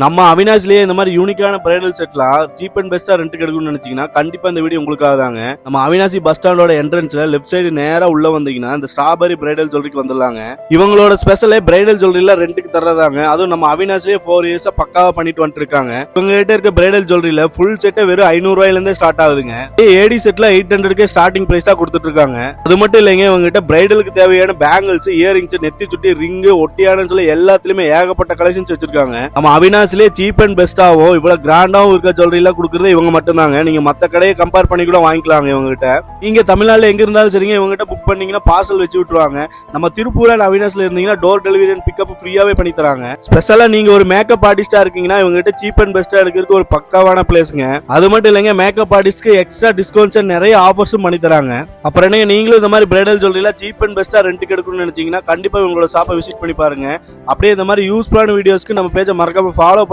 நம்ம அவினாஷ்லயே இந்த மாதிரி யூனிக்கான பிரைடல் செட்லாம் சீப் அண்ட் பெஸ்டா ரெண்ட் கிடைக்கும்னு நினைச்சீங்கன்னா கண்டிப்பா இந்த வீடியோ உங்களுக்காக தாங்க. நம்ம அவினாசி பஸ் ஸ்டாண்டோட என்ட்ரன்ஸ்ல லெஃப்ட் சைடு நேரா உள்ள வந்தீங்கன்னா இந்த ஸ்ட்ராபெரி பிரைடல் ஜுவல்லரிக்கு வந்துடலாங்க. இவங்களோட ஸ்பெஷலே பிரைடல் ஜுவல்லரில ரெண்டுக்கு தர்றதாங்க. அதுவும் நம்ம அவினாஷ்லயே 4 இயர்ஸா பக்காவா பண்ணிட்டு வந்துட்டு இருக்காங்க. இவங்க கிட்ட இருக்க பிரைடல் ஜுவல்லரில ஃபுல் செட்டே வெறும் 500 ரூபாயில இருந்தே ஸ்டார்ட் ஆகுதுங்க. ஏடி செட்ல 800 ஸ்டார்டிங் பிரைஸ் தான் கொடுத்துட்டு இருக்காங்க. அது மட்டும் இல்லைங்க, இவங்க கிட்ட பிரைடலுக்கு தேவையான பேங்கிள்ஸ், இயரிங்ஸ், நெத்தி சுட்டி, ரிங்கு, ஒட்டியானு சொல்லி எல்லாத்துலயுமே ஏகப்பட்ட கலெக்ஷன்ஸ் வச்சிருக்காங்க. நம்ம அவினாஷ்லயே சீப் அண்ட் பெஸ்டாவும் இவ்வளவு கிராண்டாவும் இருக்க ஜுவல்லரி எல்லாம் கொடுக்கறது இவங்க மட்டும் தாங்க. நீங்க மத்த கடையை கம்பேர் பண்ணி கூட வாங்கிக்கலாங்க இவங்க கிட்ட. நீங்க தமிழ்நாடுல எங்க இருந்தாலும் சரிங்க, இவங்க கிட்ட புக் பண்ணீங்கன்னா பார்சல் வச்சு விட்டுருவாங்க. நம்ம திருப்பூர்ல அவினாஷ்ல இருந்தீங்கன்னா டோர் டெலிவரி அண்ட் பிக்கப் ஃப்ரீயாவே பண்ணி தராங்க. ஸ்பெஷலா நீங்க ஒரு மேக்கப் ஆர்டிஸ்டா இருக்கீங்கன்னா இவங்க கிட்ட சீப் அண்ட் பெஸ்டா எடுக்கிறதுக்கு ஒரு பக்காவான பிளேஸ்ங்க. அது மட்டும் இல்லைங்க, மேக்கப் ஆர்டிஸ்ட்க்கு எக்ஸ்ட்ரா டிஸ்கவுண்ட்ஸ் நிறைய ஆஃபர்ஸும் பண்ணி தராங்க. அப்புறம் என்ன, நீங்களும் இந்த மாதிரி பிரைடல் ஜுவல்லரில சீப் அண்ட் பெஸ்டா ரெண்டுக்கு எடுக்கணும்னு நினைச்சீங்கன்னா கண்டிப்பா உங்களோட ஷாப்பை விசிட் பண்ணி பாருங்க. அப்படியே இந்த மாதிரி யூஸ்ஃபுல்லான வீடியோஸ்க்கு நம்ம பேஜை மறக்காம ஃபாலோ